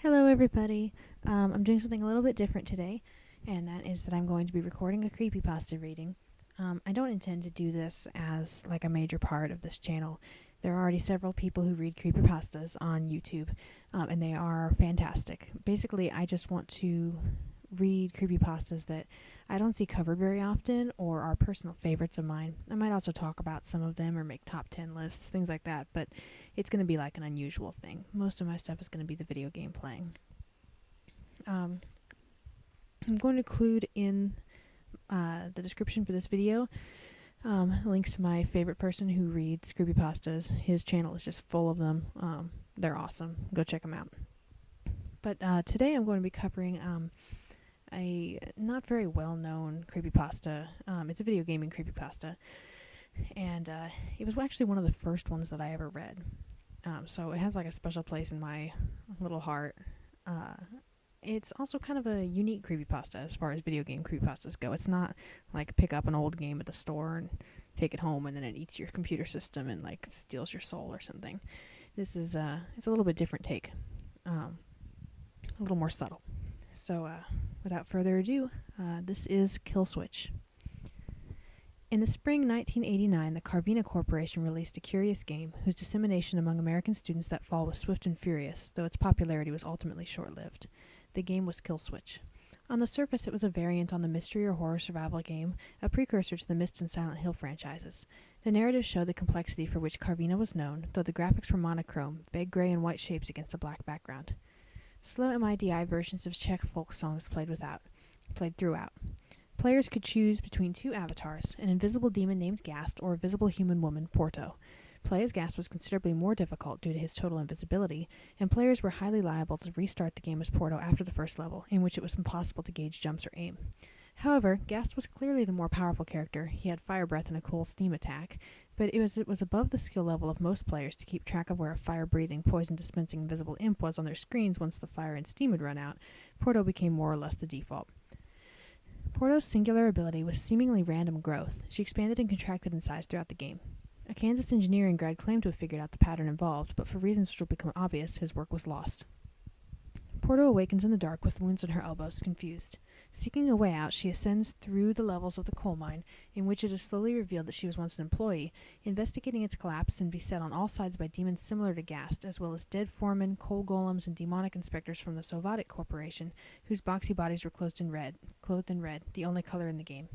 Hello everybody. I'm doing something a little bit different today, and that is that I'm going to be recording a creepypasta reading. I don't intend to do this as like a major part of this channel. There are already several people who read creepypastas on YouTube, and they are fantastic. Basically, I just want to read creepypastas that I don't see covered very often or are personal favorites of mine. I might also talk about some of them or make top 10 lists, things like that, but it's going to be like an unusual thing. Most of my stuff is going to be the video game playing. I'm going to include in the description for this video links to my favorite person who reads creepypastas. His channel is just full of them. They're awesome. Go check them out. But today I'm going to be covering a not very well-known creepypasta. It's a video gaming creepypasta, and it was actually one of the first ones that I ever read. So it has like a special place in my little heart. It's also kind of a unique creepypasta as far as video game creepypastas go. It's not like pick up an old game at the store and take it home and then it eats your computer system and like steals your soul or something. This is it's a little bit different take, a little more subtle. So without further ado, this is Killswitch. In the spring 1989, the Carvina Corporation released a curious game whose dissemination among American students that fall was swift and furious, though its popularity was ultimately short-lived. The game was Killswitch. On the surface, it was a variant on the mystery or horror survival game, a precursor to the Myst and Silent Hill franchises. The narrative showed the complexity for which Carvina was known, though the graphics were monochrome, vague gray and white shapes against a black background. Slow MIDI versions of Czech folk songs played throughout. Players could choose between two avatars, an invisible demon named Gast or a visible human woman, Porto. Play as Gast was considerably more difficult due to his total invisibility, and players were highly liable to restart the game as Porto after the first level, in which it was impossible to gauge jumps or aim. However, Gast was clearly the more powerful character. He had fire breath and a cool steam attack, but it was above the skill level of most players to keep track of where a fire-breathing, poison-dispensing invisible imp was on their screens once the fire and steam had run out. Porto became more or less the default. Porto's singular ability was seemingly random growth. She expanded and contracted in size throughout the game. A Kansas engineering grad claimed to have figured out the pattern involved, but for reasons which will become obvious, his work was lost. Porto awakens in the dark with wounds on her elbows, confused. Seeking a way out, she ascends through the levels of the coal mine, in which it is slowly revealed that she was once an employee, investigating its collapse and beset on all sides by demons similar to Gast, as well as dead foremen, coal golems, and demonic inspectors from the Sovatic Corporation, whose boxy bodies were clothed in red, the only color in the game.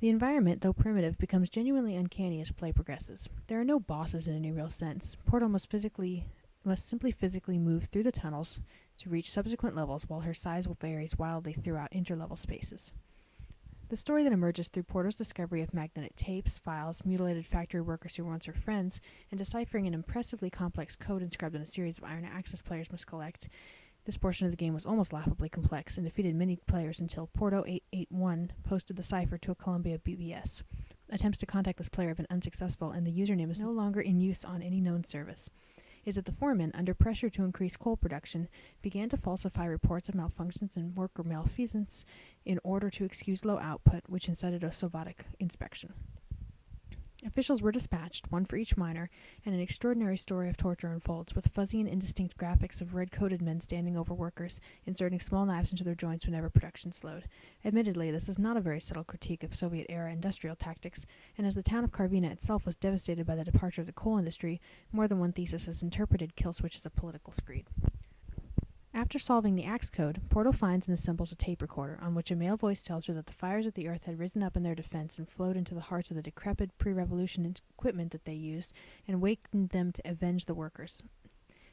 The environment, though primitive, becomes genuinely uncanny as play progresses. There are no bosses in any real sense. Porto must simply physically move through the tunnels to reach subsequent levels, while her size varies wildly throughout interlevel spaces. The story that emerges through Porto's discovery of magnetic tapes, files, mutilated factory workers who were once her friends, and deciphering an impressively complex code inscribed on a series of Iron Access players must collect. This portion of the game was almost laughably complex and defeated many players until Porto881 posted the cipher to a Columbia BBS. Attempts to contact this player have been unsuccessful, and the username is no longer in use on any known service. Is that the foreman, under pressure to increase coal production, began to falsify reports of malfunctions and worker malfeasance in order to excuse low output, which incited a Sovatic inspection. Officials were dispatched, one for each miner, and an extraordinary story of torture unfolds, with fuzzy and indistinct graphics of red-coated men standing over workers, inserting small knives into their joints whenever production slowed. Admittedly, this is not a very subtle critique of Soviet-era industrial tactics, and as the town of Carvina itself was devastated by the departure of the coal industry, more than one thesis has interpreted Killswitch as a political screed. After solving the axe code, Porto finds and assembles a tape recorder on which a male voice tells her that the fires of the earth had risen up in their defense and flowed into the hearts of the decrepit pre-revolution equipment that they used and wakened them to avenge the workers.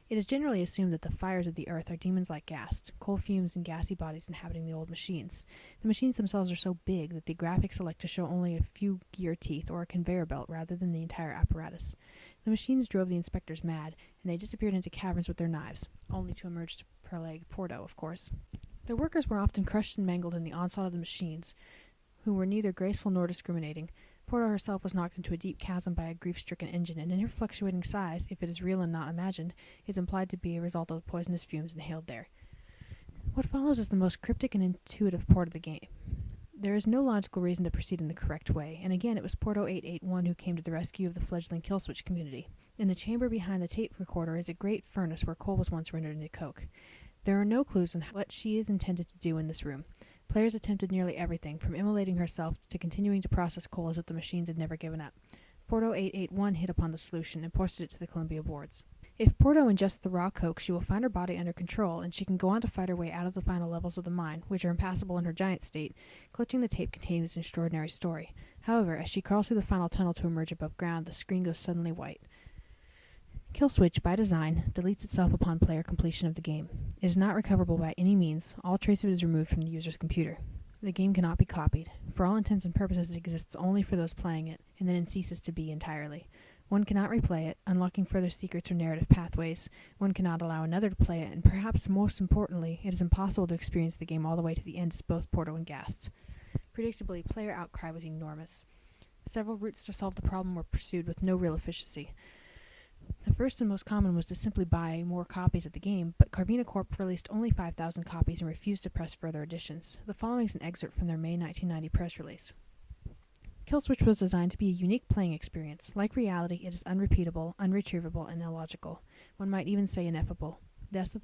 It is generally assumed that the fires of the earth are demons like Gast, coal fumes and gassy bodies inhabiting the old machines. The machines themselves are so big that the graphics select to show only a few gear teeth or a conveyor belt rather than the entire apparatus. The machines drove the inspectors mad, and they disappeared into caverns with their knives, only to emerge to plague Porto, of course. The workers were often crushed and mangled in the onslaught of the machines, who were neither graceful nor discriminating. Porto herself was knocked into a deep chasm by a grief-stricken engine, and in her fluctuating size, if it is real and not imagined, is implied to be a result of the poisonous fumes inhaled there. What follows is the most cryptic and intuitive part of the game. There is no logical reason to proceed in the correct way, and again it was Porto 881 who came to the rescue of the fledgling Killswitch community. In the chamber behind the tape recorder is a great furnace where coal was once rendered into coke. There are no clues on what she is intended to do in this room. Players attempted nearly everything, from immolating herself to continuing to process coal as if the machines had never given up. Porto 881 hit upon the solution and posted it to the Columbia boards. If Porto ingests the raw coke, she will find her body under control, and she can go on to fight her way out of the final levels of the mine, which are impassable in her giant state, clutching the tape containing this extraordinary story. However, as she crawls through the final tunnel to emerge above ground, the screen goes suddenly white. Killswitch, by design, deletes itself upon player completion of the game. It is not recoverable by any means. All trace of it is removed from the user's computer. The game cannot be copied. For all intents and purposes, it exists only for those playing it, and then it ceases to be entirely. One cannot replay it, unlocking further secrets or narrative pathways. One cannot allow another to play it, and perhaps most importantly, it is impossible to experience the game all the way to the end as both Porto and Gast. Predictably, player outcry was enormous. Several routes to solve the problem were pursued with no real efficiency. The first and most common was to simply buy more copies of the game, but Carvina Corp released only 5,000 copies and refused to press further editions. The following is an excerpt from their May 1990 press release. Killswitch was designed to be a unique playing experience. Like reality, it is unrepeatable, unretrievable, and illogical. One might even say ineffable. Death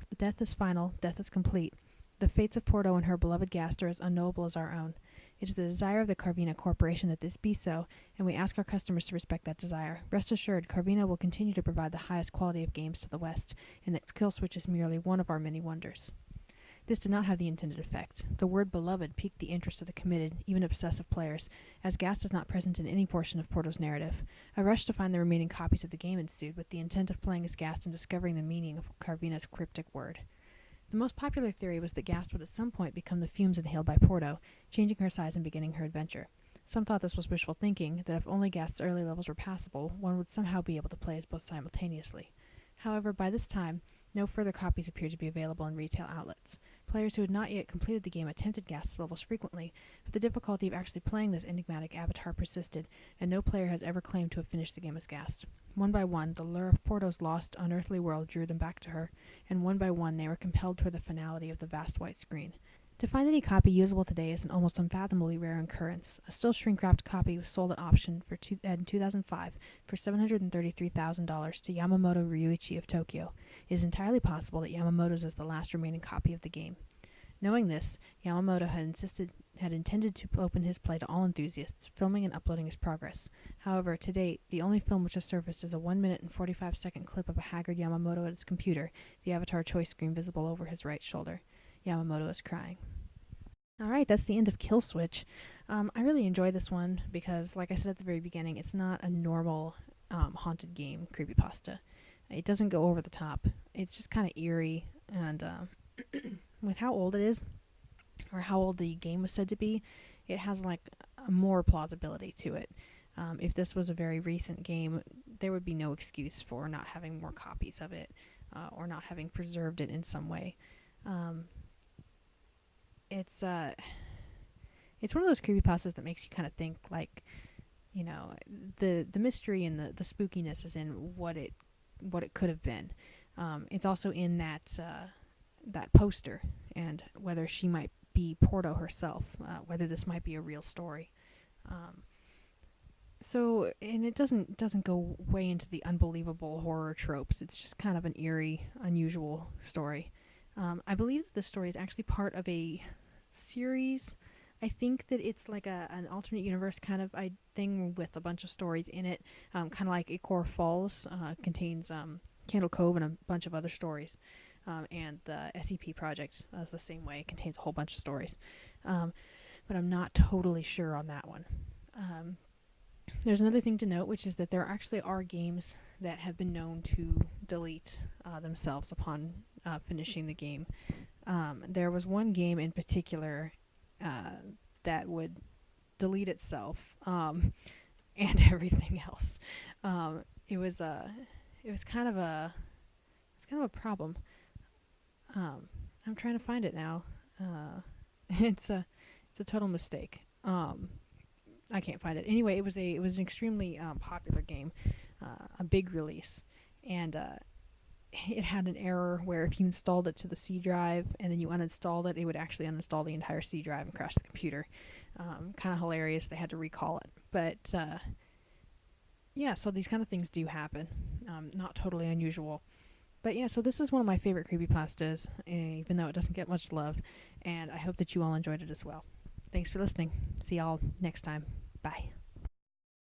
is final, death is complete. The fates of Porto and her beloved Gast are as unknowable as our own. It is the desire of the Carvina Corporation that this be so, and we ask our customers to respect that desire. Rest assured, Carvina will continue to provide the highest quality of games to the West, and that Killswitch is merely one of our many wonders. This did not have the intended effect. The word beloved piqued the interest of the committed, even obsessive players, as Gast is not present in any portion of Porto's narrative. A rush to find the remaining copies of the game ensued, with the intent of playing as Gast and discovering the meaning of Carvina's cryptic word. The most popular theory was that Gast would at some point become the fumes inhaled by Porto, changing her size and beginning her adventure. Some thought this was wishful thinking, that if only Gast's early levels were passable, one would somehow be able to play as both simultaneously. However, by this time, no further copies appeared to be available in retail outlets. Players who had not yet completed the game attempted Gast's levels frequently, but the difficulty of actually playing this enigmatic avatar persisted, and no player has ever claimed to have finished the game as Gast. One by one, the lure of Porto's lost, unearthly world drew them back to her, and one by one they were compelled toward the finality of the vast white screen. To find any copy usable today is an almost unfathomably rare occurrence. A still shrink-wrapped copy was sold at auction in 2005 for $733,000 to Yamamoto Ryuichi of Tokyo. It is entirely possible that Yamamoto's is the last remaining copy of the game. Knowing this, Yamamoto had intended to open his play to all enthusiasts, filming and uploading his progress. However, to date, the only film which has surfaced is a 1 minute and 45-second clip of a haggard Yamamoto at his computer, the avatar choice screen visible over his right shoulder. Yamamoto is crying. Alright, that's the end of Killswitch. I really enjoyed this one because, like I said at the very beginning, it's not a normal haunted game creepypasta. It doesn't go over the top. It's just kind of eerie, and with how old it is, or how old the game was said to be, it has like more plausibility to it. If this was a very recent game, there would be no excuse for not having more copies of it, or not having preserved it in some way. It's one of those creepypastas that makes you kind of think, like, you know, the mystery and the spookiness is in what it could have been. It's also in that poster, and whether she might be Porto herself, whether this might be a real story. So, and it doesn't go way into the unbelievable horror tropes. It's just kind of an eerie, unusual story. I believe that this story is actually part of a series. I think that it's like an alternate universe kind of thing with a bunch of stories in it, kind of like Acor Falls contains Candle Cove and a bunch of other stories, and the SCP project is the same way. It contains a whole bunch of stories, but I'm not totally sure on that one. There's another thing to note, which is that there actually are games that have been known to delete themselves upon finishing the game. There was one game in particular that would delete itself and everything else. It was kind of a problem. I'm trying to find it now. It's a total mistake. I can't find it. Anyway, it was an extremely popular game, a big release, and it had an error where if you installed it to the C drive and then you uninstalled it, it would actually uninstall the entire C drive and crash the computer. Kind of hilarious. They had to recall it. But yeah, so these kind of things do happen. Not totally unusual. But yeah, so this is one of my favorite creepypastas, even though it doesn't get much love. And I hope that you all enjoyed it as well. Thanks for listening. See y'all next time. Bye.